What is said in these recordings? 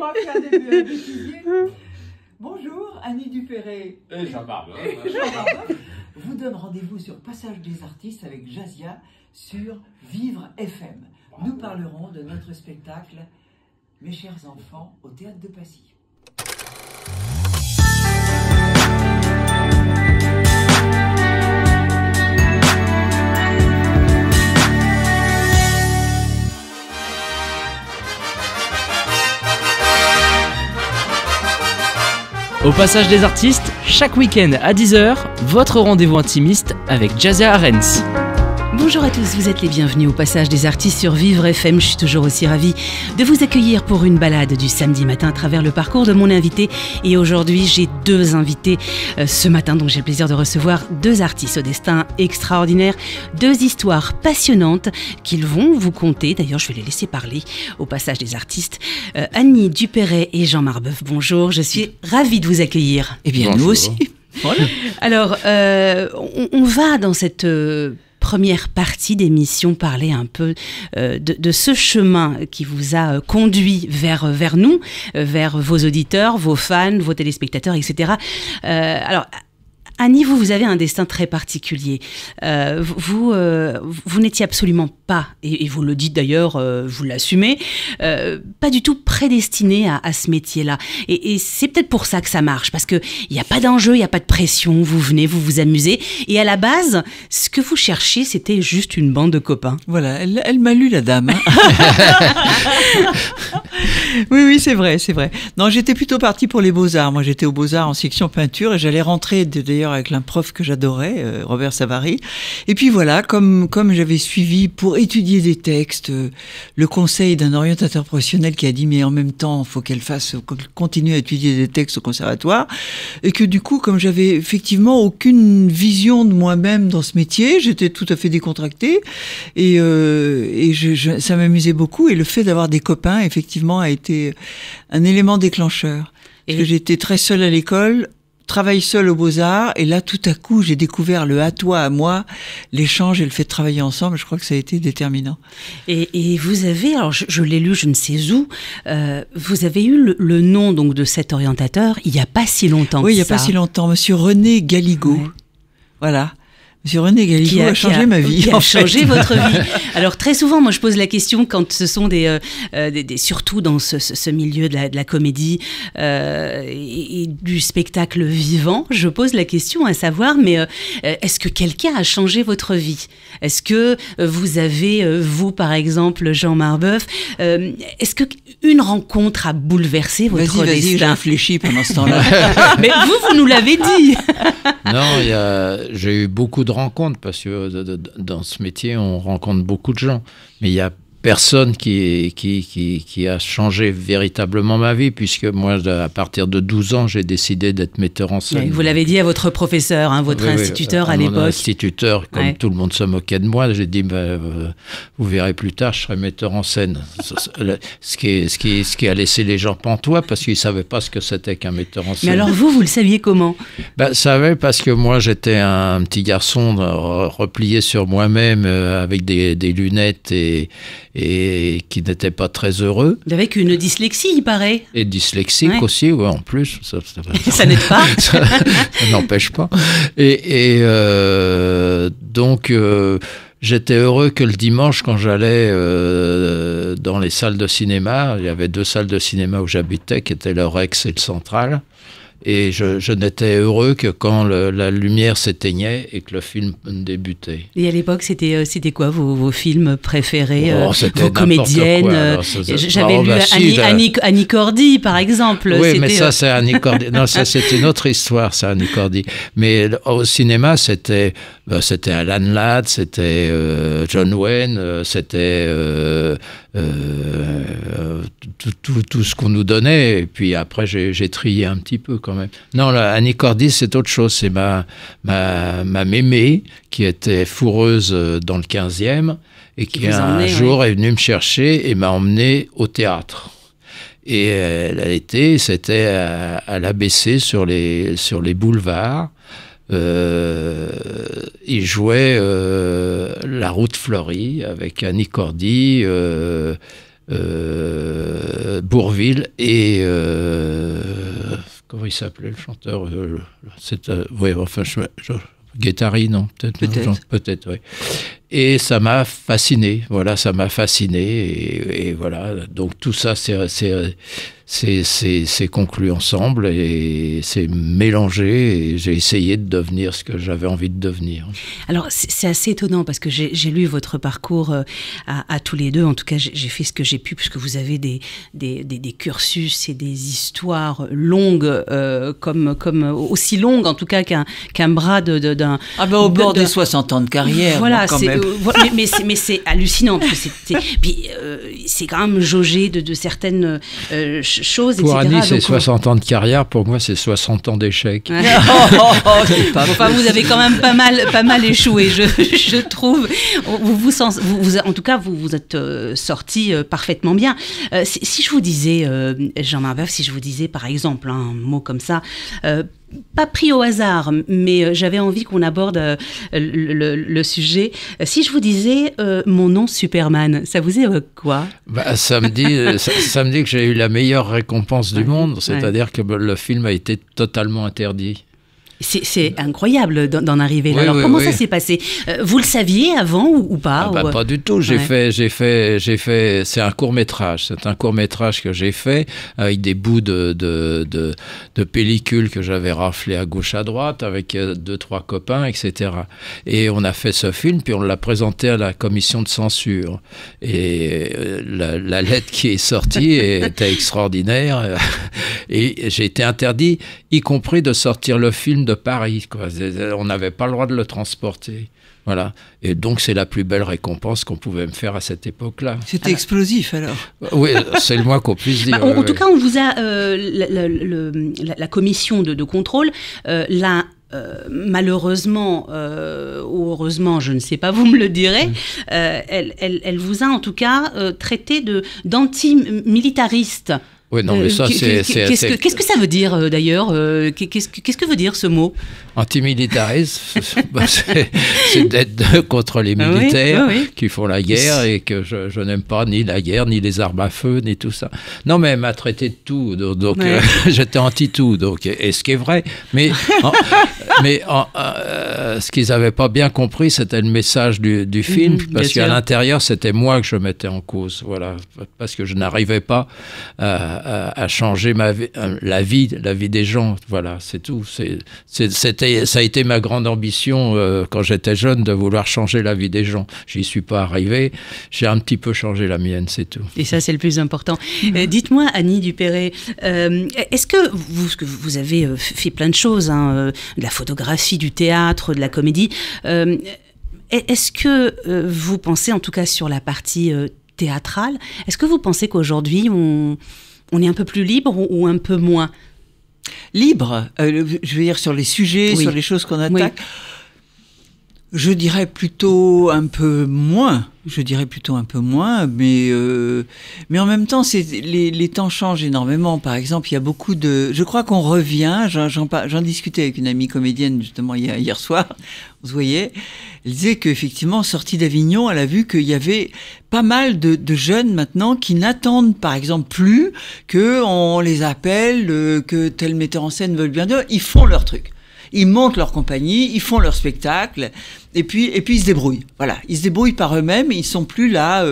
moi qui ai un début à bêtisier. Bonjour, Annie Dupéré. Et Jean Marbeuf. Jean Marbeuf vous donne rendez-vous sur Passage des Artistes avec Jazia sur Vivre FM. Nous parlerons de notre spectacle Mes chers enfants au Théâtre de Passy. Au Passage des Artistes, chaque week-end à 10h, votre rendez-vous intimiste avec Jazia Arens. Bonjour à tous, vous êtes les bienvenus au Passage des Artistes sur Vivre FM. Je suis toujours aussi ravie de vous accueillir pour une balade du samedi matin à travers le parcours de mon invité. Et aujourd'hui, j'ai deux invités ce matin, donc j'ai le plaisir de recevoir deux artistes au destin extraordinaire, deux histoires passionnantes qu'ils vont vous conter. D'ailleurs, je vais les laisser parler au Passage des Artistes. Annie Dupéré et Jean Marbeuf, bonjour, je suis ravie de vous accueillir. Eh bien, Bonjour. nous aussi. Voilà. Alors, on va dans cette première partie d'émission parler un peu de ce chemin qui vous a conduit vers nous, vers vos auditeurs, vos fans, vos téléspectateurs, etc. Alors, Annie, vous avez un destin très particulier. Vous n'étiez absolument pas, et vous le dites d'ailleurs, vous l'assumez, pas du tout prédestinée à ce métier-là. Et c'est peut-être pour ça que ça marche, parce qu'il n'y a pas d'enjeu, il n'y a pas de pression, vous venez, vous vous amusez. Et à la base, ce que vous cherchiez, c'était juste une bande de copains. Voilà, elle m'a lu la dame. Oui, c'est vrai. Non, j'étais plutôt partie pour les Beaux-Arts. Moi, j'étais aux Beaux-Arts en section peinture et j'allais rentrer d'ailleurs avec l'un prof que j'adorais, Robert Savary. Et puis voilà, comme j'avais suivi pour étudier des textes, le conseil d'un orientateur professionnel qui a dit mais en même temps, il faut qu'elle continue à étudier des textes au conservatoire. Et que du coup, comme j'avais effectivement aucune vision de moi-même dans ce métier, j'étais tout à fait décontractée et ça m'amusait beaucoup. Et le fait d'avoir des copains, effectivement, a été un élément déclencheur. Parce que j'étais très seule à l'école, travaille seul aux Beaux-Arts, et là, tout à coup, j'ai découvert le à toi, à moi, l'échange et le fait de travailler ensemble. Je crois que ça a été déterminant. Et vous avez, alors je l'ai lu, je ne sais où, vous avez eu le nom donc de cet orientateur il n'y a pas si longtemps. Oui, il n'y a pas si longtemps, Monsieur René Galigot. Ouais. Voilà. Monsieur René Galigot a changé ma vie. Qui a changé votre vie. Alors très souvent, moi je pose la question quand ce sont des surtout dans ce milieu de la comédie et du spectacle vivant, je pose la question à savoir, mais est-ce que quelqu'un a changé votre vie? Est-ce que vous avez, vous par exemple, Jean Marbeuf, est-ce que une rencontre a bouleversé votre destin? Vas-y, j'ai réfléchi pendant ce temps-là. Mais vous nous l'avez dit. Non, j'ai eu beaucoup de rencontres parce que dans ce métier, on rencontre beaucoup de gens. Mais il y a personne qui a changé véritablement ma vie, puisque moi, à partir de 12 ans, j'ai décidé d'être metteur en scène. Vous l'avez dit à votre professeur, hein, votre instituteur à l'époque. Mon instituteur, comme tout le monde se moquait de moi, j'ai dit, vous verrez plus tard, je serai metteur en scène. Ce qui a laissé les gens pantois, parce qu'ils ne savaient pas ce que c'était qu'un metteur en scène. Mais alors vous le saviez comment? Je savais parce que moi, j'étais un petit garçon replié sur moi-même, avec des lunettes et qui n'était pas très heureux. Avec une dyslexie, il paraît. Et dyslexique aussi, ouais, en plus. Ça n'aide pas. ça n'empêche pas. Donc, j'étais heureux que le dimanche, quand j'allais dans les salles de cinéma, il y avait 2 salles de cinéma où j'habitais, qui étaient le Rex et le Central. Et je n'étais heureux que quand la lumière s'éteignait et que le film débutait. Et à l'époque, c'était quoi vos films préférés, vos comédiennes? J'avais lu Annie Cordy, par exemple. Oui, mais ça, c'est Annie Cordy. Non, ça, c'est une autre histoire, ça, Annie Cordy. Mais au cinéma, c'était Alan Ladd, c'était John Wayne, c'était tout ce qu'on nous donnait. Et puis après, j'ai trié un petit peu quand même. Non, Annie Cordy, c'est autre chose. C'est ma mémé qui était fourreuse dans le 15e et qui un jour est venue me chercher et m'a emmené au théâtre. Et c'était à l'ABC sur les boulevards. Il jouait La Route fleurie avec Annie Cordy, Bourvil et comment il s'appelait le chanteur ouais, enfin, Guettari, non, peut-être, oui. Et ça m'a fasciné, voilà, ça m'a fasciné, et voilà, donc tout ça, c'est conclu ensemble, et c'est mélangé, et j'ai essayé de devenir ce que j'avais envie de devenir. Alors, c'est assez étonnant, parce que j'ai lu votre parcours à tous les deux, en tout cas, j'ai fait ce que j'ai pu, puisque vous avez des cursus et des histoires longues, comme aussi longues, en tout cas, qu'un bras d'un... Ah ben, au bord des 60 ans de carrière, voilà, quand même. Mais c'est hallucinant, parce que c'est quand même jaugé de certaines choses, pour etc. Annie, c'est 60 ans de carrière, pour moi, c'est 60 ans d'échec. Enfin, vous avez quand même pas mal échoué, je trouve. En tout cas, vous êtes sorti parfaitement bien. Si je vous disais, Jean Marbeuf, si je vous disais, par exemple, un mot comme ça, pas pris au hasard, mais j'avais envie qu'on aborde le sujet. Si je vous disais mon nom Superman, ça vous évoque quoi? Ça me dit que j'ai eu la meilleure récompense du monde, c'est-à-dire que le film a été totalement interdit. C'est incroyable d'en arriver là. Alors comment ça s'est passé? Vous le saviez avant ou pas? Pas du tout. J'ai fait. C'est un court-métrage. C'est un court-métrage que j'ai fait avec des bouts de pellicule que j'avais raflé à gauche à droite avec 2-3 copains, etc. Et on a fait ce film, puis on l'a présenté à la commission de censure. Et la lettre qui est sortie était extraordinaire. Et j'ai été interdit, y compris de sortir le film de Paris, quoi. On n'avait pas le droit de le transporter. Voilà. Et donc, c'est la plus belle récompense qu'on pouvait me faire à cette époque-là. C'était explosif, alors. Oui, c'est le moins qu'on puisse dire. En tout cas, on vous a... la commission de contrôle l'a... malheureusement ou heureusement, je ne sais pas, vous me le direz, elle vous a en tout cas traité d'anti-militariste. Oui, non, mais ça, Qu'est-ce que ça veut dire, d'ailleurs? Qu'est-ce que veut dire ce mot? Antimilitarisme, c'est d'être contre les militaires qui font la guerre, et que je n'aime pas ni la guerre, ni les armes à feu, ni tout ça. Non, mais elle m'a traité de tout, donc j'étais anti-tout, donc, et ce qui est vrai. Mais ce qu'ils n'avaient pas bien compris, c'était le message du film, parce qu'à l'intérieur, c'était moi que je mettais en cause, voilà, parce que je n'arrivais pas à changer la vie des gens, voilà, c'est tout. Ça a été ma grande ambition quand j'étais jeune, de vouloir changer la vie des gens. J'y suis pas arrivé, j'ai un petit peu changé la mienne, c'est tout. Et ça, c'est le plus important. Dites-moi, Annie Dupéré, est-ce que vous avez fait plein de choses, de la photographie, du théâtre, de la comédie, est-ce que vous pensez, en tout cas sur la partie théâtrale, est-ce que vous pensez qu'aujourd'hui, on est un peu plus libre ou un peu moins? Libre, je veux dire, sur les sujets, sur les choses qu'on attaque. Oui. Je dirais plutôt un peu moins. Mais en même temps, les temps changent énormément. Par exemple, il y a beaucoup de... Je crois qu'on revient, j'en discutais avec une amie comédienne justement hier soir, vous voyez, elle disait qu'effectivement, sortie d'Avignon, elle a vu qu'il y avait pas mal de jeunes maintenant qui n'attendent par exemple plus qu'on les appelle, que tel metteur en scène veut bien dire, ils font leur truc. Ils montent leur compagnie, ils font leur spectacle, et puis ils se débrouillent. Voilà, ils se débrouillent par eux-mêmes. Ils sont plus là.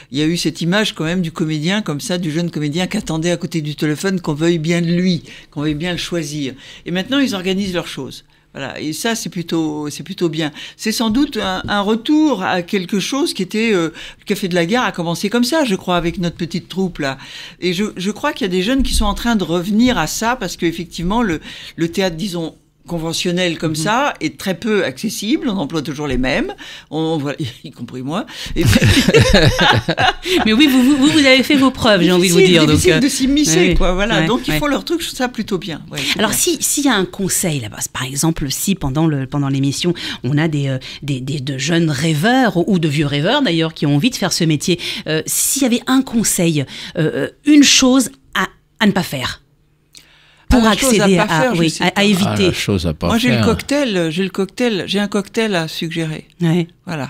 Il y a eu cette image quand même du comédien comme ça, du jeune comédien qui attendait à côté du téléphone qu'on veuille bien de lui, qu'on veuille bien le choisir. Et maintenant, ils organisent leurs choses. Voilà, et ça c'est plutôt bien. C'est sans doute un retour à quelque chose qui était le Café de la Gare a commencé comme ça, je crois, avec notre petite troupe là. Et je crois qu'il y a des jeunes qui sont en train de revenir à ça parce qu'effectivement le théâtre, disons, conventionnel comme ça est très peu accessible, on emploie toujours les mêmes, voilà, y compris moi. Et puis... Mais oui, vous avez fait vos preuves, j'ai envie de vous dire. C'est difficile de s'immiscer, quoi, voilà. Donc ils font leur truc, je trouve ça plutôt bien. Ouais, alors s'il y a un conseil là-bas, par exemple, si pendant l'émission, on a de jeunes rêveurs ou de vieux rêveurs d'ailleurs qui ont envie de faire ce métier, s'il y avait un conseil, une chose à ne pas faire. Pour accéder à éviter. Moi, j'ai un cocktail à suggérer. Ouais. Voilà.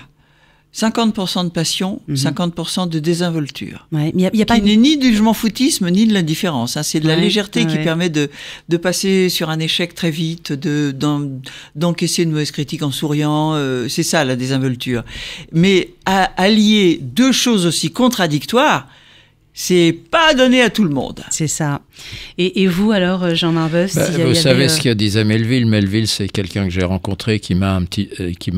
50% de passion, 50% de désinvolture. Ouais, mais y a pas qui n'est ni du je m'en foutisme, ni de l'indifférence. Hein. C'est de la légèreté qui permet de passer sur un échec très vite, d'encaisser une mauvaise critique en souriant. C'est ça, la désinvolture. Mais allier deux choses aussi contradictoires, c'est pas donné à tout le monde. C'est ça. Et vous alors, Jean Marbeuf, vous savez ce qu'a disait Melville. Melville, c'est quelqu'un que j'ai rencontré qui m'a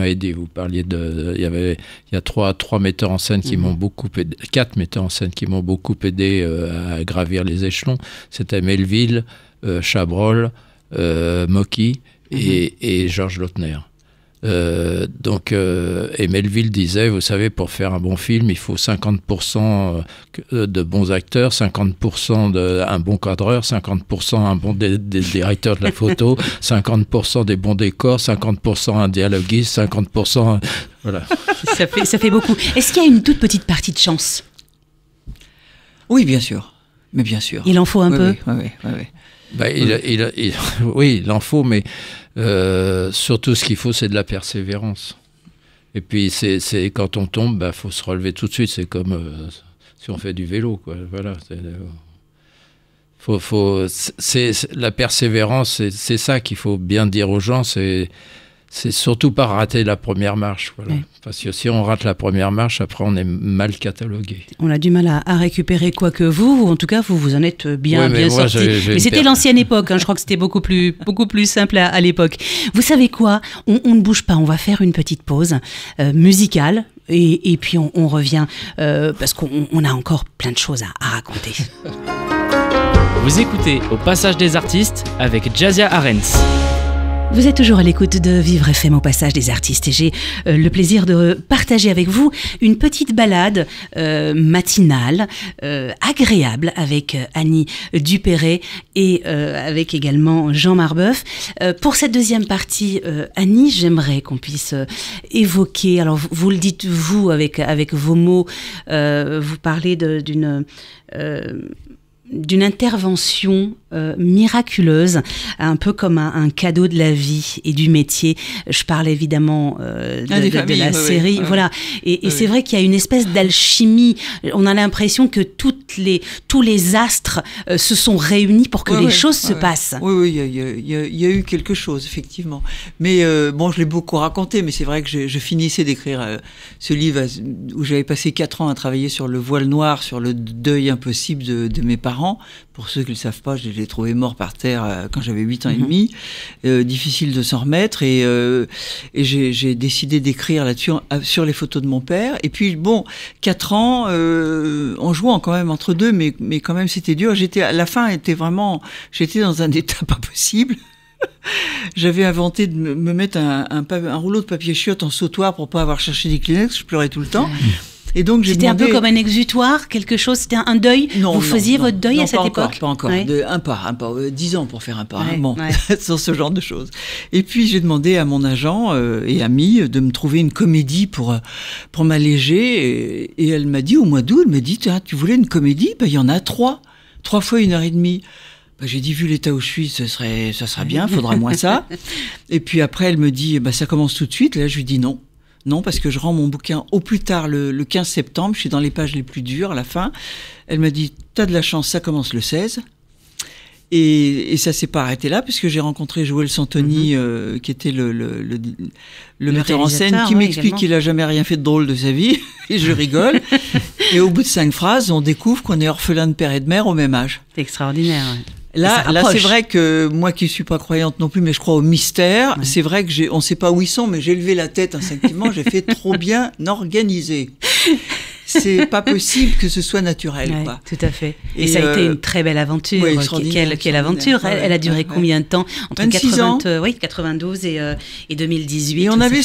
aidé. Vous parliez il y a trois metteurs en scène qui m'ont beaucoup aidé, 4 metteurs en scène qui m'ont beaucoup aidé à gravir les échelons. C'était Melville, Chabrol, Mocky et Georges Lautner. Et Melville disait, vous savez, pour faire un bon film, il faut 50% de bons acteurs, 50% un bon cadreur, 50% un bon directeur de la photo, 50% des bons décors, 50% un dialoguiste, 50%... Voilà. Ça fait beaucoup. Est-ce qu'il y a une toute petite partie de chance ? Oui, bien sûr. Mais bien sûr. Il en faut un peu ? Oui. Oui, il en faut, mais surtout ce qu'il faut, c'est de la persévérance. Et puis, c'est quand on tombe, faut se relever tout de suite. C'est comme si on fait du vélo, quoi. Voilà. C'est la persévérance, c'est ça qu'il faut bien dire aux gens. C'est surtout pas rater la première marche. Voilà. Ouais. Parce que si on rate la première marche, après on est mal catalogué. On a du mal à récupérer quoi que vous, ou en tout cas vous en êtes bien sorti. Mais c'était l'ancienne époque, hein, je crois que c'était beaucoup plus simple à l'époque. Vous savez quoi, on ne bouge pas, on va faire une petite pause musicale. Et puis on revient parce qu'on a encore plein de choses à raconter. Vous écoutez Au Passage des Artistes avec Jazia Arens. Vous êtes toujours à l'écoute de Vivre FM au Passage des Artistes et j'ai le plaisir de partager avec vous une petite balade matinale, agréable avec Annie Dupéré et avec également Jean Marbeuf. Pour cette deuxième partie, Annie, j'aimerais qu'on puisse évoquer, alors vous le dites vous avec vos mots, vous parlez d'une intervention miraculeuse, un peu comme un cadeau de la vie et du métier. Je parle évidemment de la série. Voilà. Et c'est vrai qu'il y a une espèce d'alchimie. On a l'impression que tous les astres se sont réunis pour que les choses se passent. Oui, il y a eu quelque chose, effectivement. Mais bon, je l'ai beaucoup raconté, mais c'est vrai que je finissais d'écrire ce livre où j'avais passé 4 ans à travailler sur le voile noir, sur le deuil impossible de mes parents. Pour ceux qui ne le savent pas, je les ai trouvés morts par terre quand j'avais 8 ans et demi. Difficile de s'en remettre. Et j'ai décidé d'écrire là-dessus sur les photos de mon père. Et puis, bon, 4 ans, en jouant quand même entre deux, mais quand même, c'était dur. À la fin, j'étais dans un état pas possible. J'avais inventé de me mettre un rouleau de papier chiotte en sautoir pour pas avoir cherché des Kleenex. Je pleurais tout le temps. Et donc, c'était un peu comme un exutoire, quelque chose, c'était un deuil. Vous faisiez votre deuil à cette époque ? Pas encore. Un pas, 10 ans pour faire un pas. Sur ce genre de choses. Et puis j'ai demandé à mon agent et ami de me trouver une comédie pour m'alléger. Et elle m'a dit au mois d'août, elle m'a dit, tu voulais une comédie ? Il y en a 3 fois 1h30. J'ai dit, vu l'état où je suis, ça sera bien, faudra moins ça. Et puis après, elle me dit, ça commence tout de suite. Là, je lui dis non. Non, parce que je rends mon bouquin au plus tard le 15 septembre. Je suis dans les pages les plus dures à la fin. Elle m'a dit, t'as de la chance, ça commence le 16. Et ça s'est pas arrêté là, puisque j'ai rencontré Joël Santoni, qui était le metteur en scène, qui m'explique qu'il a jamais rien fait de drôle de sa vie. Et je rigole. Et au bout de 5 phrases, on découvre qu'on est orphelin de père et de mère au même âge. C'est extraordinaire. Là, c'est vrai que moi qui suis pas croyante non plus, mais je crois au mystère. Ouais. C'est vrai que on sait pas où ils sont, mais j'ai levé la tête instinctivement. J'ai fait trop bien organisé. C'est pas possible que ce soit naturel, quoi. Tout à fait. Et ça a été une très belle aventure. Quelle aventure. Elle a duré combien de temps ? Entre 92 et 2018. Et on avait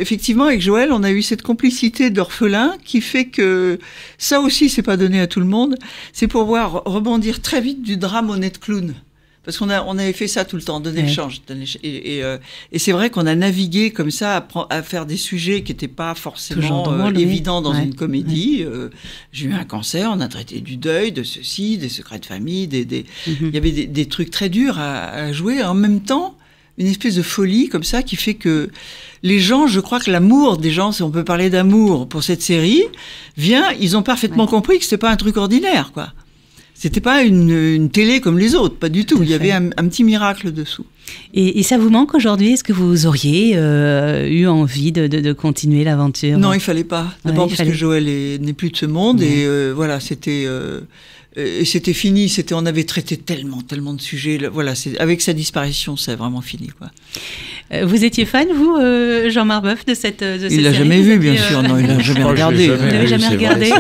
effectivement, avec Joël, on a eu cette complicité d'orphelins qui fait que ça aussi, c'est pas donné à tout le monde. C'est pour voir rebondir très vite du drame au net clown. Parce qu'on avait fait ça tout le temps, donner le change. Et c'est vrai qu'on a navigué comme ça à faire des sujets qui n'étaient pas forcément évidents dans une comédie. J'ai eu un cancer, on a traité du deuil, de ceci, des secrets de famille, il y avait des trucs très durs à jouer. En même temps, une espèce de folie comme ça qui fait que les gens, je crois que l'amour des gens, si on peut parler d'amour pour cette série, ils ont parfaitement compris que c'était pas un truc ordinaire, quoi. C'était pas une télé comme les autres, pas du tout. Il y avait un petit miracle dessous. Et ça vous manque aujourd'hui? Est-ce que vous auriez eu envie de continuer l'aventure? Non, il fallait pas. D'abord parce que Joël n'est plus de ce monde et voilà, c'était fini. On avait traité tellement de sujets. Voilà, avec sa disparition, c'est vraiment fini, quoi. Vous étiez fan, vous, Jean Marbeuf, de cette série? Il l'a jamais vu, bien sûr. Non, il l'a jamais regardé. Vous l'avez jamais regardé?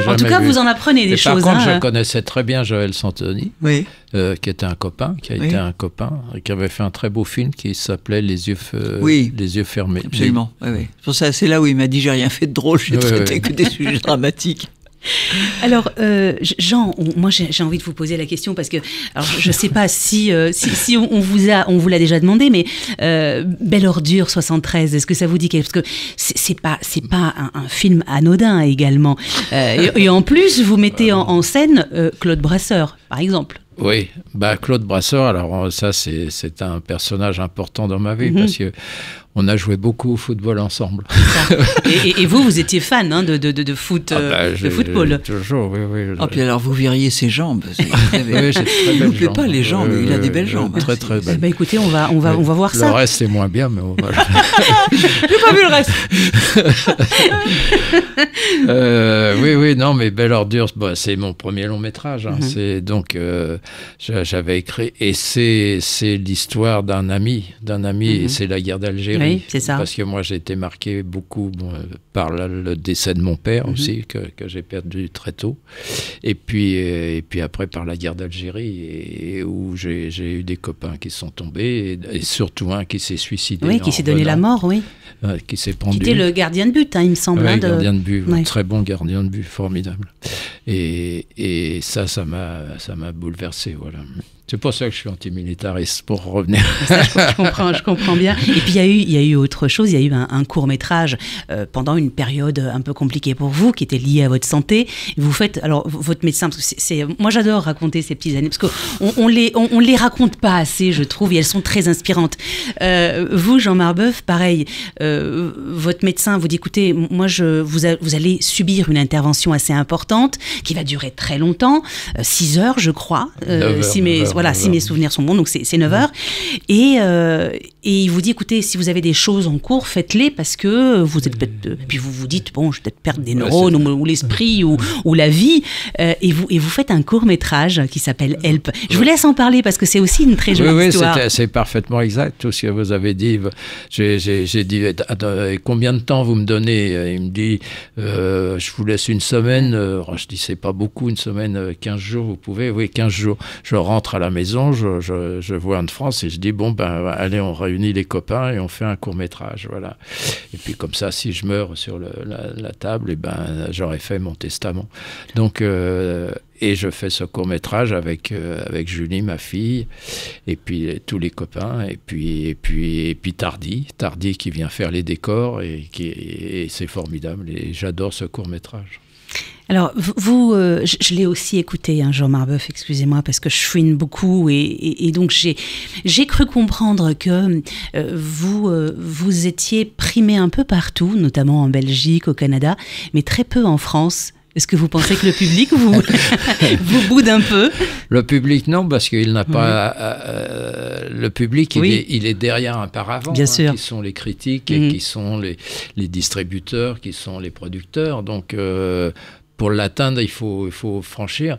En tout cas, vous en apprenez des choses. Par contre, je connaissais très bien Joël Santoni, qui était un copain, qui avait fait un très beau film qui s'appelait Les yeux fermés. Absolument. Oui. Pour ça, c'est là où il m'a dit j'ai rien fait de drôle, j'ai traité que des sujets dramatiques. Alors, Jean, moi j'ai envie de vous poser la question parce que, alors, je ne sais pas si on vous l'a déjà demandé, mais Belle Ordure 73, est-ce que ça vous dit quelque chose? Parce que c'est pas un film anodin également. Et en plus, vous mettez en scène Claude Brasseur, par exemple. Oui, Claude Brasseur, alors ça c'est un personnage important dans ma vie parce que on a joué beaucoup au football ensemble. Et vous étiez fan de foot, de football. Toujours, oui. Puis alors vous verriez ses jambes. N'oubliez pas les jambes, il a des belles jambes. Très belles. Écoutez, on va voir ça. Le reste c'est moins bien, mais on va... J'ai pas vu le reste. Oui, non, mais Belle Ordure, c'est mon premier long métrage. C'est donc j'avais écrit et c'est l'histoire d'un ami et c'est la guerre d'Algérie. Oui, c'est ça. Parce que moi j'ai été marqué beaucoup par le décès de mon père aussi que j'ai perdu très tôt et puis après par la guerre d'Algérie et où j'ai eu des copains qui sont tombés et surtout un qui s'est suicidé. Oui, qui s'est donné la mort, oui. Qui s'est pendu. Qui était le gardien de but, il me semble. Oui, gardien de but, très bon gardien de but, formidable. Et ça m'a bouleversé, voilà. C'est pour ça que je suis antimilitariste, pour revenir. Ça, je comprends bien. Et puis il y a eu autre chose, il y a eu un court-métrage pendant une période un peu compliquée pour vous, qui était liée à votre santé. Vous faites, alors votre médecin, parce que moi j'adore raconter ces petites années, parce qu'on les raconte pas assez, je trouve, et elles sont très inspirantes. Vous, Jean Marbeuf, pareil, votre médecin vous dit, écoutez, vous allez subir une intervention assez importante, qui va durer très longtemps, 6 heures, je crois, si mes souvenirs sont bons, donc c'est 9 heures. Et il vous dit, écoutez, si vous avez des choses en cours, faites-les parce que vous êtes peut-être... Puis vous vous dites, bon, je vais peut-être perdre des neurones ou l'esprit ou la vie. Et vous faites un court-métrage qui s'appelle Help. Je vous laisse en parler parce que c'est aussi une très jolie histoire. Oui, c'est parfaitement exact tout ce que vous avez dit. J'ai dit, combien de temps vous me donnez? Il me dit, je vous laisse une semaine. Je dis, c'est pas beaucoup, une semaine, 15 jours, vous pouvez? Oui, 15 jours. Je rentre à la maison, je vois Anne-France et je dis, bon, allez, on réunit les copains et on fait un court-métrage, voilà. Et puis comme ça, si je meurs sur la table, j'aurais fait mon testament. Donc, et je fais ce court-métrage avec Julie, ma fille, et puis tous les copains, et puis Tardy qui vient faire les décors, et c'est formidable, et j'adore ce court-métrage. Alors, vous, je l'ai aussi écouté, Jean Marbeuf, excusez-moi, parce que je fouine beaucoup et donc j'ai cru comprendre que vous étiez primé un peu partout, notamment en Belgique, au Canada, mais très peu en France. Est-ce que vous pensez que le public vous boude un peu? Le public, non, parce qu'il n'a pas... le public, il est derrière un paravent, bien sûr. Qui sont les critiques, et qui sont les distributeurs, qui sont les producteurs. Donc, pour l'atteindre, il faut franchir.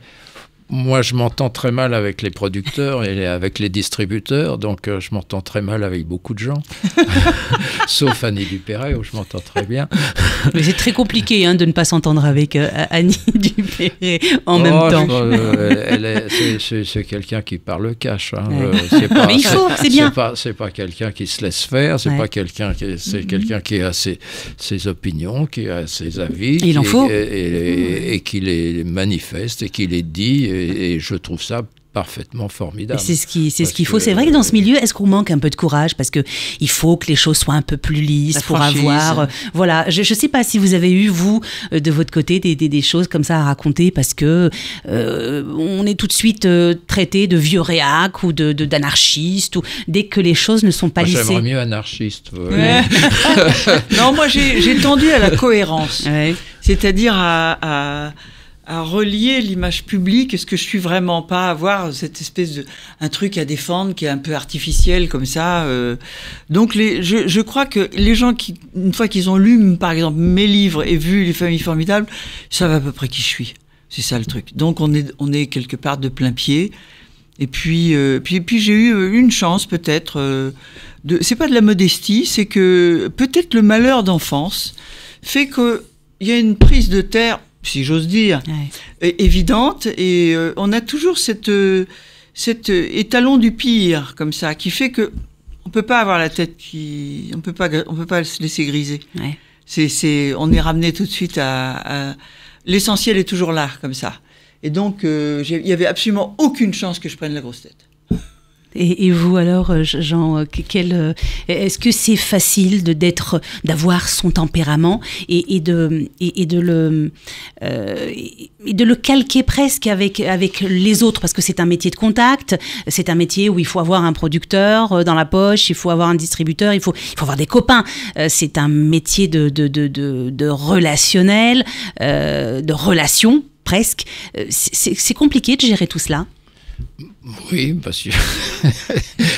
Moi, je m'entends très mal avec les producteurs et avec les distributeurs, donc je m'entends très mal avec beaucoup de gens, sauf Annie Dupéret, où je m'entends très bien. Mais c'est très compliqué de ne pas s'entendre avec Annie Dupéret en même temps. C'est quelqu'un qui parle cash. Mais il faut, c'est bien. C'est pas quelqu'un qui se laisse faire, c'est pas quelqu'un quelqu'un qui a ses opinions, qui a ses avis, il en faut. Et qui les manifeste et qui les dit. Et je trouve ça parfaitement formidable. C'est ce qu'il faut. C'est vrai que dans ce milieu, est-ce qu'on manque un peu de courage parce que il faut que les choses soient un peu plus lisses pour avoir. Voilà, je sais pas si vous avez eu vous de votre côté des choses comme ça à raconter parce que on est tout de suite traité de vieux réac ou d'anarchiste ou dès que les choses ne sont pas lissées. J'aimerais mieux anarchiste. Ouais. Non, moi j'ai tendu à la cohérence, ouais. C'est-à-dire à relier l'image publique. Est-ce que je suis vraiment pas à avoir cette espèce de un truc à défendre qui est un peu artificiel comme ça. Donc je crois que les gens qui, une fois qu'ils ont lu par exemple mes livres et vu Les Familles Formidables, savent à peu près qui je suis. C'est ça le truc. Donc on est quelque part de plein pied. Et puis j'ai eu une chance peut-être. C'est pas de la modestie, c'est que peut-être le malheur d'enfance fait que il y a une prise de terre, si j'ose dire, évidente, et on a toujours cet étalon du pire comme ça, qui fait que on peut pas avoir la tête on peut pas se laisser griser. Ouais. On est ramené tout de suite à l'essentiel est toujours là comme ça. Et donc il y avait absolument aucune chance que je prenne la grosse tête. Et vous alors, Jean, est-ce que c'est facile d'avoir son tempérament et de le calquer presque avec les autres, parce que c'est un métier de contact, c'est un métier où il faut avoir un producteur dans la poche, il faut avoir un distributeur, il faut avoir des copains. C'est un métier de relationnel, de relation presque. C'est compliqué de gérer tout cela. Oui, parce que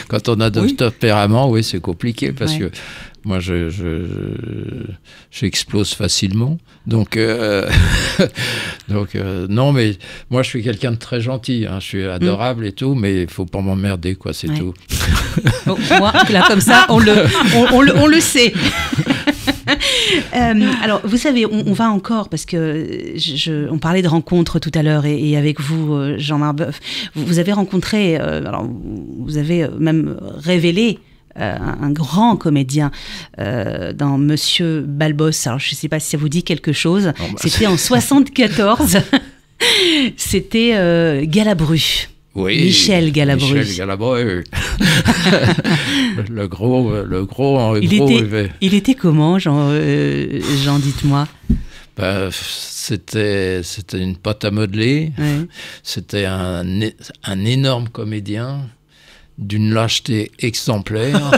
quand on a de tempérament, oui, c'est compliqué parce que moi, j'explose facilement. Donc, non, mais moi, je suis quelqu'un de très gentil. Hein, je suis adorable et tout, mais il faut pas m'emmerder, quoi. C'est tout. Bon, moi, là, comme ça, on le sait. Alors, vous savez, on va encore, parce que on parlait de rencontres tout à l'heure, et avec vous, Jean Marbeuf, vous avez rencontré, alors vous avez même révélé un grand comédien dans Monsieur Balbos. Alors, je ne sais pas si ça vous dit quelque chose. Oh, c'était en 74. C'était Galabru. Oui, Michel Galabru. Michel Galabru. le gros il était comment, Jean, dites-moi? C'était une pâte à modeler. Ouais. C'était un énorme comédien d'une lâcheté exemplaire.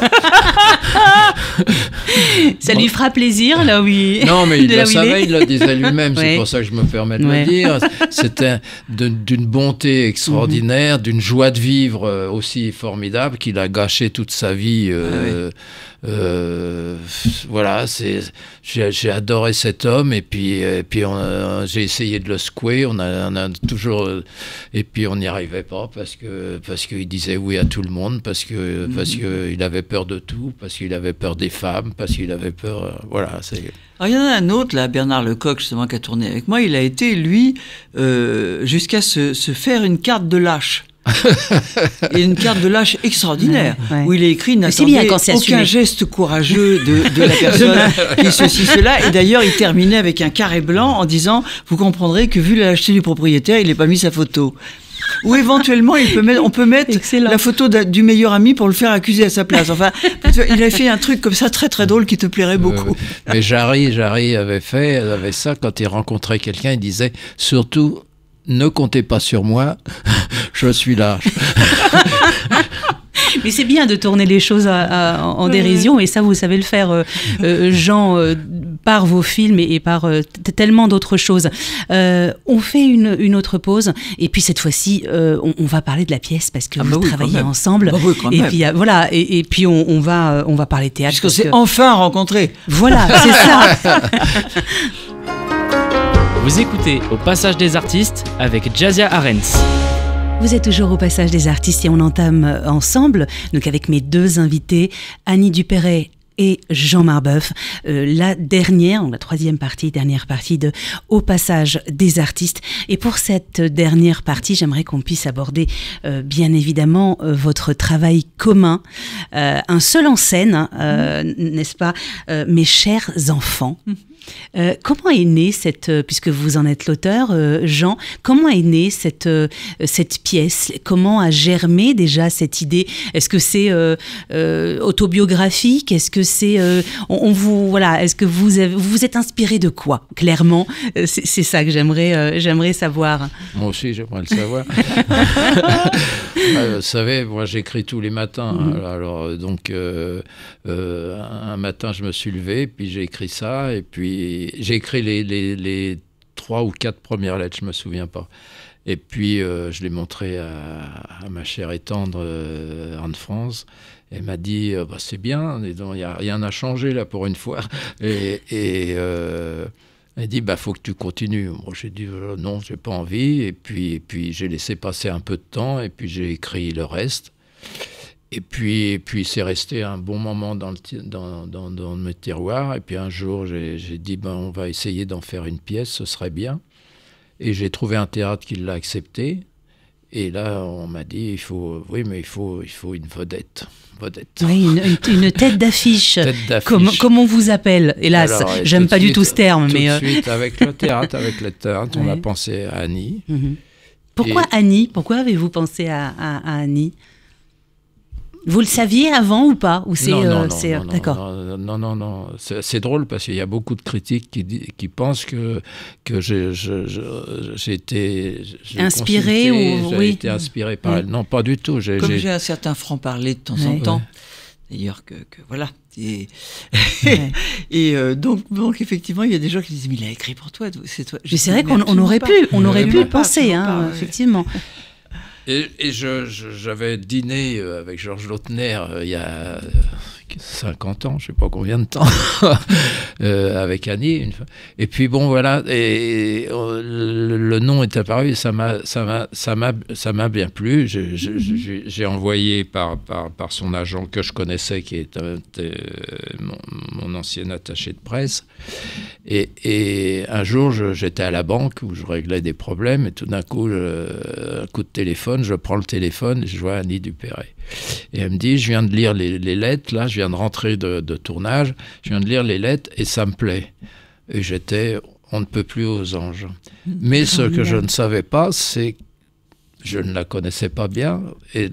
Ça lui fera plaisir, là, oui. Non, mais il le savait, il le disait lui-même, c'est pour ça que je me permets de le dire. C'était d'une bonté extraordinaire, d'une joie de vivre aussi formidable qu'il a gâché toute sa vie. Voilà, j'ai adoré cet homme, et puis j'ai essayé de le secouer, on a toujours, et puis on n'y arrivait pas parce qu'il disait oui à tout le monde, parce que il avait peur de tout, parce qu'il avait peur des femmes, parce qu'il avait peur, voilà. Alors, il y en a un autre là, Bernard Lecoq justement, qui a tourné avec moi. Il a été lui jusqu'à se faire une carte de lâche. Et une carte de lâche extraordinaire, où il a écrit n'attendez aucun geste courageux de la personne qui ceci, cela. Et d'ailleurs, il terminait avec un carré blanc en disant vous comprendrez que vu la lâcheté du propriétaire, il n'a pas mis sa photo. Ou éventuellement, on peut mettre excellent. La photo du meilleur ami pour le faire accuser à sa place. Enfin, il a fait un truc comme ça très très drôle qui te plairait beaucoup. Mais Jarry avait ça quand il rencontrait quelqu'un, il disait surtout ne comptez pas sur moi, je suis là. Mais c'est bien de tourner les choses en dérision, et ça, vous savez le faire, Jean, par vos films et par tellement d'autres choses. On fait une autre pause, et puis cette fois-ci, on va parler de la pièce, parce que vous travaillez ensemble. Et puis, voilà, et puis on va parler théâtre. Parce qu'on s'est enfin rencontrés. Voilà, c'est ça. Vous écoutez Au Passage des Artistes avec Jazia Arens. Vous êtes toujours au Passage des Artistes et on entame ensemble, donc avec mes deux invités, Annie Dupéret et Jean Marbeuf, la dernière partie de Au Passage des Artistes. Et pour cette dernière partie, j'aimerais qu'on puisse aborder bien évidemment votre travail commun, un seul en scène, n'est-ce pas, mes chers enfants. Comment est née puisque vous en êtes l'auteur, Jean, comment est née cette pièce? Comment a germé déjà cette idée? Est-ce que c'est autobiographique? Est-ce que c'est est-ce que vous vous êtes inspiré de quoi? Clairement, c'est ça que j'aimerais savoir. Moi aussi, j'aimerais le savoir. Vous savez, moi, j'écris tous les matins. Alors, donc, un matin, je me suis levé, puis j'ai écrit ça, et puis j'ai écrit les 3 ou 4 premières lettres, je me souviens pas. Et puis, je l'ai montré à ma chère et tendre Anne-France. Elle m'a dit, c'est bien, il n'y a rien à changer là pour une fois. Et elle dit, faut que tu continues. Moi, j'ai dit, non, j'ai pas envie. Et puis j'ai laissé passer un peu de temps, et puis j'ai écrit le reste. Et puis c'est resté un bon moment dans mes tiroirs. Et puis un jour, j'ai dit, on va essayer d'en faire une pièce, ce serait bien. Et j'ai trouvé un théâtre qui l'a accepté. Et là, on m'a dit, il faut une vedette. Oui, une tête d'affiche. Comme on vous appelle. Hélas, alors, j'aime pas du tout ce terme. Tout de suite, avec le théâtre, on a pensé à Annie. Pourquoi Annie? Pourquoi avez-vous pensé à Annie? Vous le saviez avant ou pas? Ou c'est, non, d'accord. Non. C'est drôle parce qu'il y a beaucoup de critiques qui pensent que j'ai été inspiré j'ai été inspiré par elle. Non, pas du tout. Comme j'ai un certain franc-parler de temps en temps. D'ailleurs que voilà. Et donc effectivement, il y a des gens qui disent, mais il a écrit pour toi. C'est toi. Mais c'est vrai qu'on aurait pu penser, effectivement. Et j'avais dîné avec Georges Lautner il y a 50 ans, je ne sais pas combien de temps, avec Annie. Et puis bon, voilà, et le nom est apparu, et ça m'a bien plu. J'ai envoyé par son agent que je connaissais, qui était mon ancien attaché de presse. Et un jour, j'étais à la banque où je réglais des problèmes, et tout d'un coup, un coup de téléphone, je prends le téléphone et je vois Annie Dupéret. Et elle me dit, je viens de lire les lettres, là, je viens de rentrer de tournage, je viens de lire les lettres et ça me plaît. Et on ne peut plus aux anges. Mais ce que je ne savais pas, c'est que je ne la connaissais pas bien, et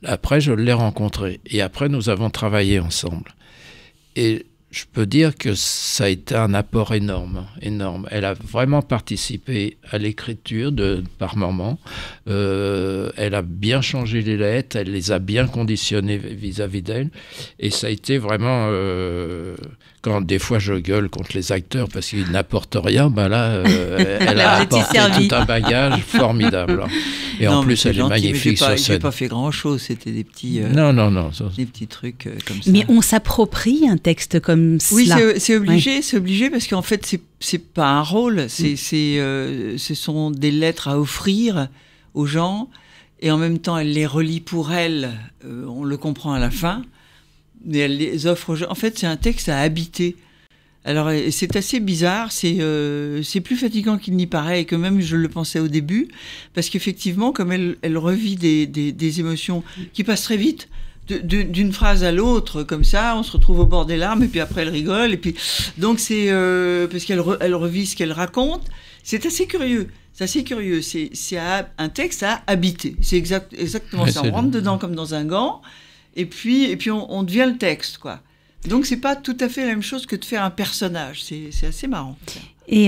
après je l'ai rencontrée. Et après, nous avons travaillé ensemble. Et je peux dire que ça a été un apport énorme. Elle a vraiment participé à l'écriture par moments. Elle a bien changé les lettres, elle les a bien conditionnées vis-à-vis d'elle. Et ça a été vraiment... quand des fois je gueule contre les acteurs parce qu'ils n'apportent rien, là, elle a apporté tout un bagage formidable. Et en plus, elle est magnifique sur scène. J'ai pas fait grand-chose, c'était des petits... Non. Des petits trucs comme ça. Mais on s'approprie un texte comme cela. Oui, c'est obligé parce qu'en fait, c'est pas un rôle, ce sont des lettres à offrir aux gens, et en même temps, elle les relit pour elle, on le comprend à la fin, mais elle les offre aux gens. En fait, c'est un texte à habiter. Alors, c'est assez bizarre, c'est plus fatigant qu'il n'y paraît, et que même je le pensais au début, parce qu'effectivement, comme elle revit des émotions qui passent très vite, d'une phrase à l'autre, comme ça, on se retrouve au bord des larmes, et puis après elle rigole, et puis donc c'est parce qu'elle revit ce qu'elle raconte. C'est assez curieux. C'est un texte à habiter. C'est exactement ça. On rentre dedans comme dans un gant, et puis on devient le texte, quoi. Donc c'est pas tout à fait la même chose que de faire un personnage. C'est assez marrant. Et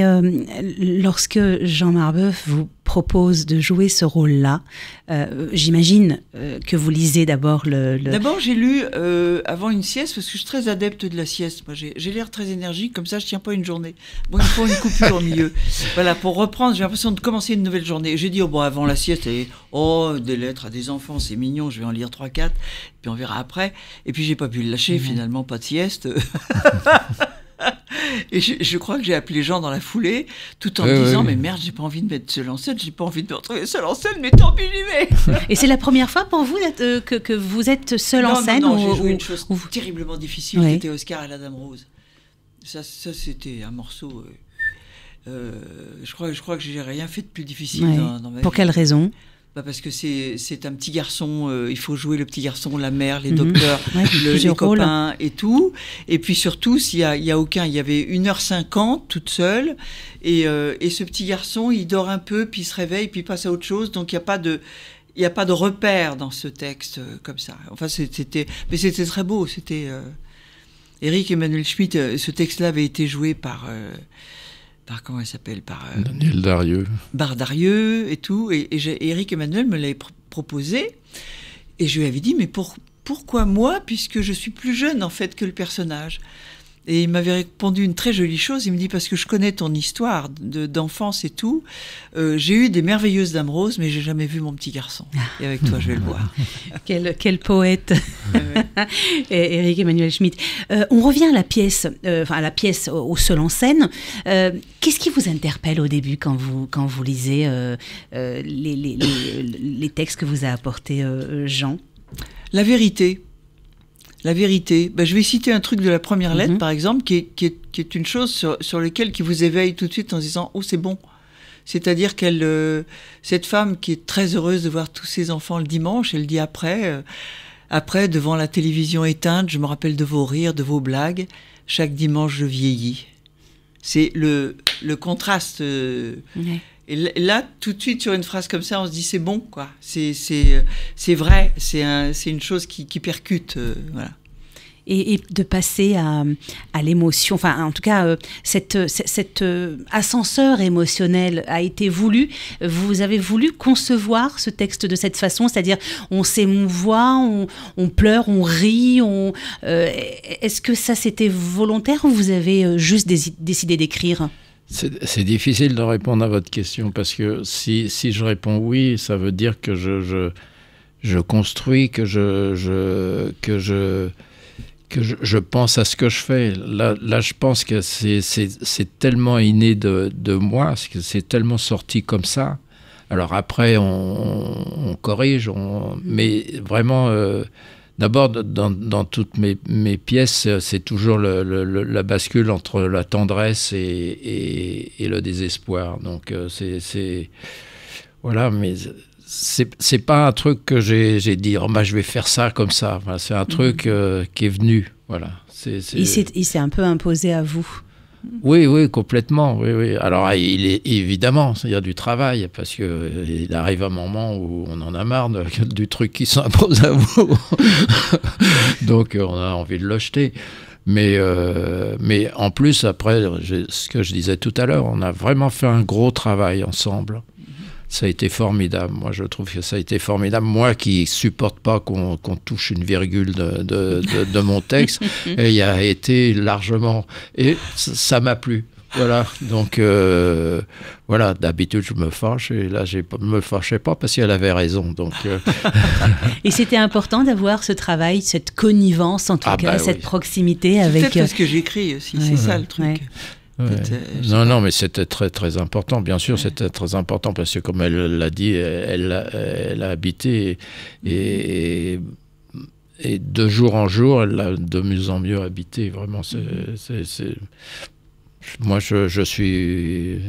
lorsque Jean Marbeuf vous propose de jouer ce rôle-là, j'imagine que vous lisez d'abord D'abord, j'ai lu avant une sieste, parce que je suis très adepte de la sieste. Moi, j'ai l'air très énergique, comme ça, je tiens pas une journée. Bon, il faut une coupure au milieu. Voilà, pour reprendre, j'ai l'impression de commencer une nouvelle journée. J'ai dit, avant la sieste, des lettres à des enfants, c'est mignon, je vais en lire 3-4, puis on verra après. Et puis, j'ai pas pu le lâcher, finalement, pas de sieste. Et je crois que j'ai appelé Jean dans la foulée, tout en me disant, mais merde, j'ai pas envie de mettre seul en scène, j'ai pas envie de me retrouver seul en scène, mais tant pis, j'y vais. Et c'est la première fois pour vous que vous êtes seul en scène? Non, j'ai joué une chose terriblement difficile, c'était Oscar et la Dame Rose. Ça c'était un morceau... je crois que j'ai rien fait de plus difficile dans ma vie. Pour quelle raison? Parce que c'est un petit garçon, il faut jouer le petit garçon, la mère, les docteurs, les rôles. copains et tout. Et puis surtout, il y avait 1h50 toute seule. Et ce petit garçon, il dort un peu, puis il se réveille, puis il passe à autre chose. Donc il n'y a pas de repère dans ce texte comme ça. Enfin, c'était très beau. C'était Éric Emmanuel Schmitt. Ce texte-là avait été joué par comment elle s'appelle, Daniel Darieux. Darieux et tout. Et Éric Emmanuel me l'avait proposé. Et je lui avais dit, mais pourquoi moi, puisque je suis plus jeune en fait que le personnage? Et il m'avait répondu une très jolie chose. Il me dit, parce que je connais ton histoire d'enfance et tout, j'ai eu des merveilleuses dames roses, mais j'ai jamais vu mon petit garçon. Et avec toi, je vais le voir. Quel poète, Éric Emmanuel Schmitt. On revient à la pièce, au seul en scène. Qu'est-ce qui vous interpelle au début quand vous lisez les textes que vous a apportés Jean? La vérité. La vérité. Je vais citer un truc de la première lettre, par exemple, qui est une chose sur laquelle qui vous éveille tout de suite en se disant « Oh, c'est bon ». C'est-à-dire cette femme qui est très heureuse de voir tous ses enfants le dimanche, elle dit après, devant la télévision éteinte, je me rappelle de vos rires, de vos blagues. Chaque dimanche, je vieillis. C'est le contraste. Et là, tout de suite, sur une phrase comme ça, on se dit c'est bon, quoi. C'est vrai, c'est une chose qui percute, voilà. Et de passer à l'émotion, enfin en tout cas cet ascenseur émotionnel a été voulu. Vous avez voulu concevoir ce texte de cette façon, c'est-à-dire on s'émouvoit, on pleure, on rit. Est-ce que ça c'était volontaire ou vous avez juste décidé d'écrire ? C'est difficile de répondre à votre question parce que si je réponds oui, ça veut dire que je construis, que je pense à ce que je fais. Là je pense que c'est tellement inné de moi, que c'est tellement sorti comme ça. Alors après, on corrige, mais vraiment, d'abord, dans toutes mes pièces, c'est toujours la bascule entre la tendresse et le désespoir. Donc, voilà, mais c'est pas un truc que j'ai dit, oh, je vais faire ça comme ça. Enfin, c'est un truc qui est venu, voilà. Il s'est un peu imposé à vous. Oui, complètement. Oui. Alors, évidemment, il y a du travail, parce qu'il arrive un moment où on en a marre du truc qui s'impose à vous. Donc, on a envie de le jeter. Mais en plus, après, ce que je disais tout à l'heure, on a vraiment fait un gros travail ensemble. Ça a été formidable. Moi, je trouve que ça a été formidable. Moi qui supporte pas qu'on touche une virgule de mon texte, et il a été largement... Et ça m'a plu. Voilà. Donc, voilà. D'habitude, je me fâche. Et là, je me fâchais pas parce qu'elle avait raison. Donc, Et c'était important d'avoir ce travail, cette connivence, en tout cas, cette proximité avec... C'est peut-être parce que j'écris aussi. C'est ça le truc. Ouais. Ouais. Non, mais c'était très très important. Bien sûr, c'était très important parce que, comme elle l'a dit, elle a habité et de jour en jour, elle a de mieux en mieux habité. Vraiment, moi, je suis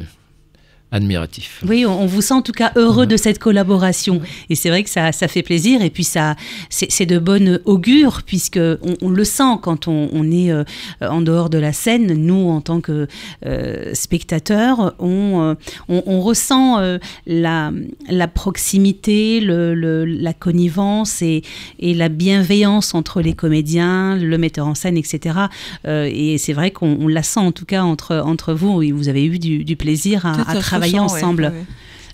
admiratif. Oui, on vous sent en tout cas heureux de cette collaboration. Et c'est vrai que ça fait plaisir. Et puis, c'est de bonne augure, puisque on le sent quand on est en dehors de la scène. Nous, en tant que spectateurs, on ressent la proximité, la connivence et la bienveillance entre les comédiens, le metteur en scène, etc. Et c'est vrai qu'on la sent en tout cas entre vous. Et vous avez eu du plaisir à travailler ensemble. Ouais.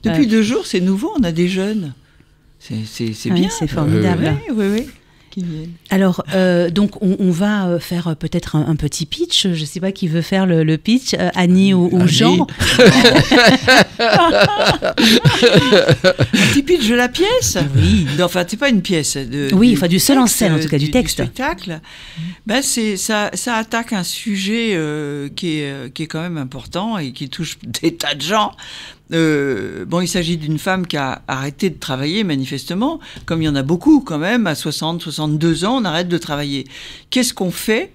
Depuis 2 jours, c'est nouveau, on a des jeunes. C'est bien. C'est formidable. Oui. Qui viennent. Alors, donc, on va faire peut-être un petit pitch. Je ne sais pas qui veut faire le pitch, Annie ou Jean. Un petit pitch de la pièce. Oui. Enfin, c'est pas une pièce. Du seul en scène, en tout cas, du texte. Du spectacle. Ça attaque un sujet qui est quand même important et qui touche des tas de gens. Il s'agit d'une femme qui a arrêté de travailler, manifestement, comme il y en a beaucoup quand même, à 60, 62 ans, on arrête de travailler. Qu'est-ce qu'on fait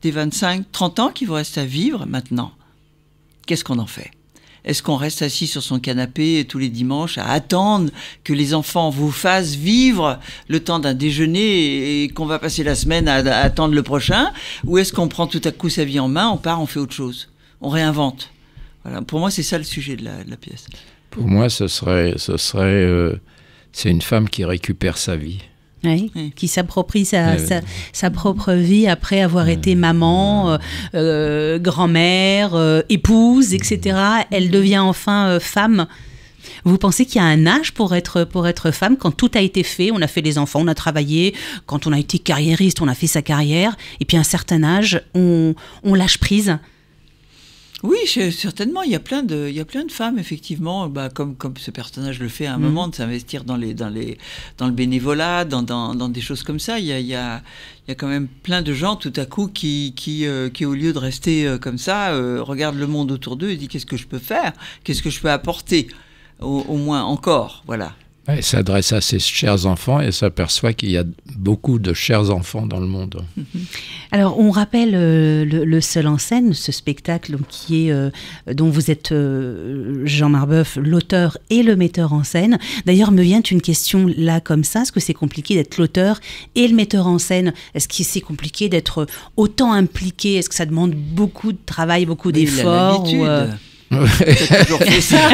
des 25, 30 ans qui vous restent à vivre maintenant ? Qu'est-ce qu'on en fait ? Est-ce qu'on reste assis sur son canapé tous les dimanches à attendre que les enfants vous fassent vivre le temps d'un déjeuner et qu'on va passer la semaine à attendre le prochain? Ou est-ce qu'on prend tout à coup sa vie en main, on part, on fait autre chose, on réinvente? Voilà. Pour moi, c'est ça le sujet de la pièce. Pour moi, c'est une femme qui récupère sa vie. Oui, qui s'approprie sa propre vie après avoir été maman, grand-mère, épouse, etc. Elle devient enfin femme. Vous pensez qu'il y a un âge pour être femme, quand tout a été fait, on a fait les enfants, on a travaillé, quand on a été carriériste, on a fait sa carrière, et puis à un certain âge, on lâche prise? Oui, certainement. Il y a plein de femmes, effectivement, comme ce personnage le fait à un moment, de s'investir dans le bénévolat, dans des choses comme ça. Il y a quand même plein de gens, tout à coup, qui au lieu de rester comme ça, regardent le monde autour d'eux et disent qu'est-ce que je peux faire, qu'est-ce que je peux apporter, au moins encore, voilà. Elle s'adresse à ses chers enfants et s'aperçoit qu'il y a beaucoup de chers enfants dans le monde. Alors, on rappelle le Seul en scène, ce spectacle dont vous êtes, Jean Marbeuf, l'auteur et le metteur en scène. D'ailleurs, me vient une question là comme ça. Est-ce que c'est compliqué d'être l'auteur et le metteur en scène? Est-ce que c'est compliqué d'être autant impliqué? Est-ce que ça demande beaucoup de travail, beaucoup d'efforts? J'ai toujours fait ça.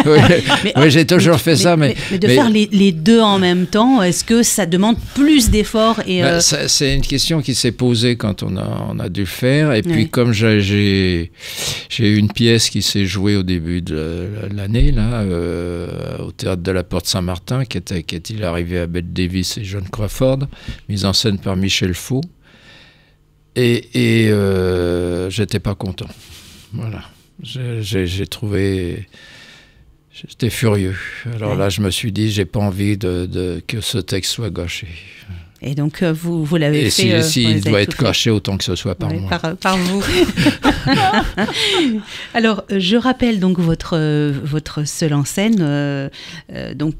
Oui, j'ai toujours fait ça. Mais de faire les deux en même temps, est-ce que ça demande plus d'efforts c'est une question qui s'est posée quand on a dû le faire. Et puis, comme j'ai eu une pièce qui s'est jouée au début de l'année, là, au Théâtre de la Porte Saint-Martin, qui est-il arrivé à Bette Davis et John Crawford, mise en scène par Michel Faux. Et j'étais pas content. Voilà. J'ai trouvé... J'étais furieux. Alors là, je me suis dit, j'ai pas envie que ce texte soit gâché. Et donc, vous l'avez fait... Et s'il doit être gâché, autant que ce soit par moi. Par vous. Alors, je rappelle donc votre Seul en scène, dont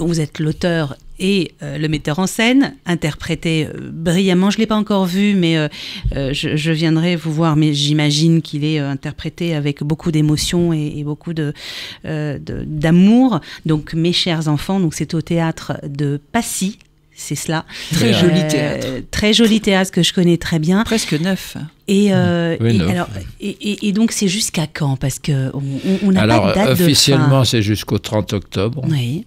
vous êtes l'auteur et le metteur en scène, interprété brillamment. Je ne l'ai pas encore vu, mais je viendrai vous voir, mais j'imagine qu'il est interprété avec beaucoup d'émotion et beaucoup d'amour. Donc, Mes chers enfants, donc c'est au théâtre de Passy. C'est cela. Très joli théâtre. Très joli théâtre que je connais très bien. Presque neuf. Et neuf. Donc c'est jusqu'à quand? Parce qu'on n'a pas de date de fin. Officiellement, c'est jusqu'au 30 octobre. Oui.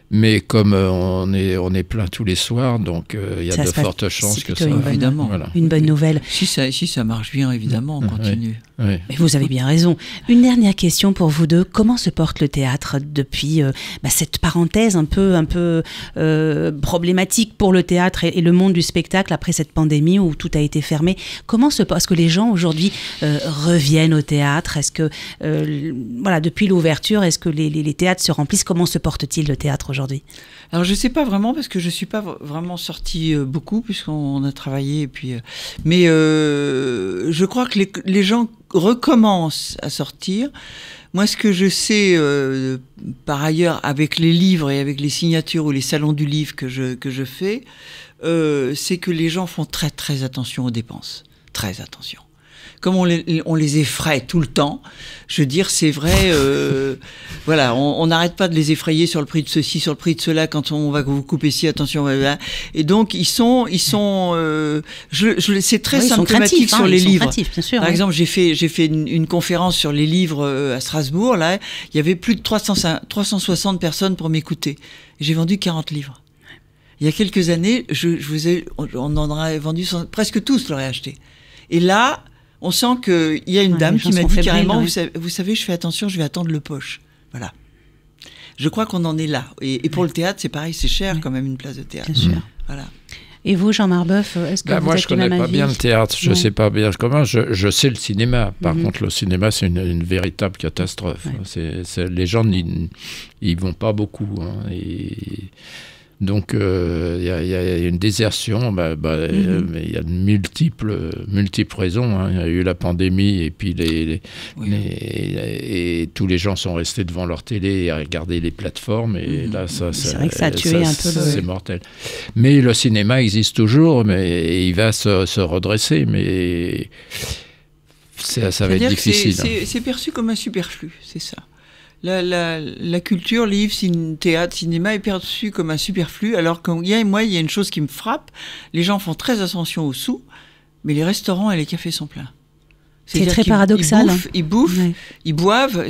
Mais comme on est plein tous les soirs, donc il y a de fortes chances que ça... Évidemment. Voilà. Une bonne nouvelle. Si ça marche bien, évidemment, on continue. Oui. Mais vous avez bien raison. Une dernière question pour vous deux. Comment se porte le théâtre depuis cette parenthèse un peu problématique pour le théâtre et le monde du spectacle après cette pandémie où tout a été fermé? Est-ce que les gens aujourd'hui reviennent au théâtre? Est-ce que, depuis l'ouverture, est-ce que les théâtres se remplissent? Comment se porte-t-il le théâtre aujourd'hui? Alors je ne sais pas vraiment parce que je ne suis pas vraiment sortie beaucoup puisqu'on a travaillé. Mais je crois que les gens recommencent à sortir. Moi, ce que je sais par ailleurs avec les livres et avec les signatures ou les salons du livre que je fais, c'est que les gens font très très attention aux dépenses. Très attention. Comme on les effraie tout le temps, je veux dire, c'est vrai, voilà, on n'arrête pas de les effrayer sur le prix de ceci, sur le prix de cela, quand on va vous couper ci, attention, voilà. Et donc, c'est très symptomatique sur les livres. Bien sûr, Par exemple, j'ai fait une conférence sur les livres à Strasbourg, là, il y avait plus de 360 personnes pour m'écouter. J'ai vendu 40 livres. Il y a quelques années, on en aurait vendu presque tous l'auraient acheté. Et là, on sent qu'il y a une dame qui m'a dit carrément, vous savez, je fais attention, je vais attendre le poche. Voilà. Je crois qu'on en est là. Et pour le théâtre, c'est pareil, c'est cher quand même une place de théâtre. Bien sûr. Voilà. Et vous, Jean Marbeuf, est-ce que vous moi, êtes je connais pas bien le théâtre. Je sais pas bien comment. Je sais le cinéma. Par contre, le cinéma, c'est une véritable catastrophe. Les gens ils vont pas beaucoup. Donc, il y a une désertion, mais il y a de multiples raisons. Il y a eu la pandémie et puis et tous les gens sont restés devant leur télé et à regarder les plateformes. Et là, c'est vrai que ça a tué un peu. C'est mortel. Mais le cinéma existe toujours, et il va se redresser, mais ça va être difficile. C'est perçu comme un superflu, c'est ça. la culture, livre, théâtre, cinéma est perçue comme un superflu, alors qu'il y a une chose qui me frappe, les gens font très attention aux sous, mais les restaurants et les cafés sont pleins. C'est très paradoxal. Ils bouffent, ils boivent.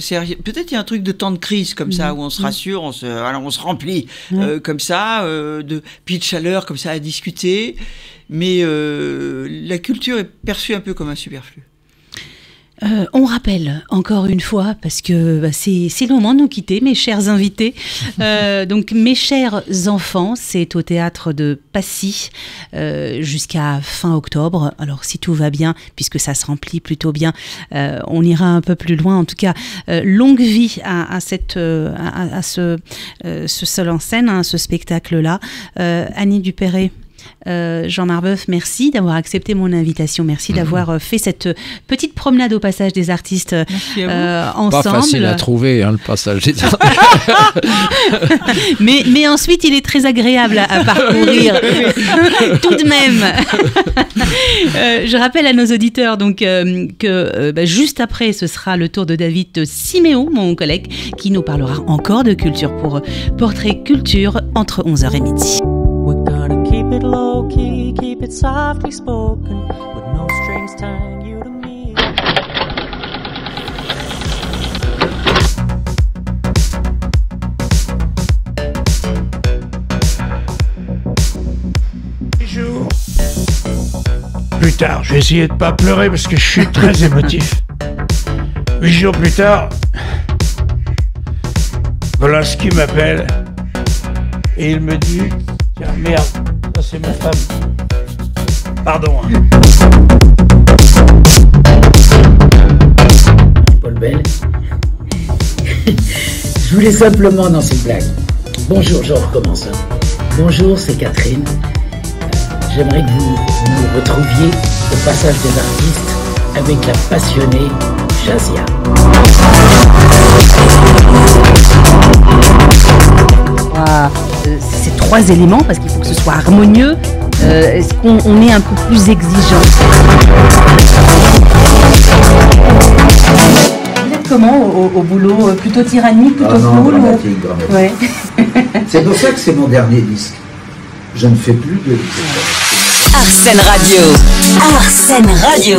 Peut-être il y a un truc de temps de crise comme ça, où on se rassure, on se remplit comme ça, puis de chaleur comme ça à discuter. Mais la culture est perçue un peu comme un superflu. On rappelle encore une fois, parce que c'est le moment de nous quitter, mes chers invités. Donc, mes chers enfants, c'est au théâtre de Passy jusqu'à fin octobre. Alors, si tout va bien, puisque ça se remplit plutôt bien, on ira un peu plus loin. En tout cas, longue vie à ce seul en scène, à ce spectacle-là. Annie Dupéret. Jean Marbeuf, merci d'avoir accepté mon invitation. Merci d'avoir fait cette petite promenade au passage des artistes ensemble. Pas facile à trouver, le passage des artistes. mais ensuite, il est très agréable à parcourir. Tout de même. Je rappelle à nos auditeurs donc, que juste après, ce sera le tour de David Siméon, mon collègue, qui nous parlera encore de culture pour Portrait Culture entre 11h et midi. We're gonna keep it low key, keep it softly spoken, with no strings tying you to me. Jours plus tard, je vais essayer de pas pleurer parce que je suis très émotif. 8 jours plus tard, Volansky m'appelle et il me dit: tiens, merde, ça c'est ma femme. Pardon. Paul Bell. Je voulais simplement, dans cette blague. Bonjour, je recommence. Bonjour, c'est Catherine. J'aimerais que vous nous retrouviez au passage des artistes avec la passionnée Jazia. Ces 3 éléments, parce qu'il faut que ce soit harmonieux. Est-ce qu'on est un peu plus exigeant? Vous êtes comment au boulot? Plutôt tyrannique, plutôt cool? Dramatique. Ouais. C'est pour ça que c'est mon dernier disque. Je ne fais plus de disque. Arsène Radio. Arsène Radio.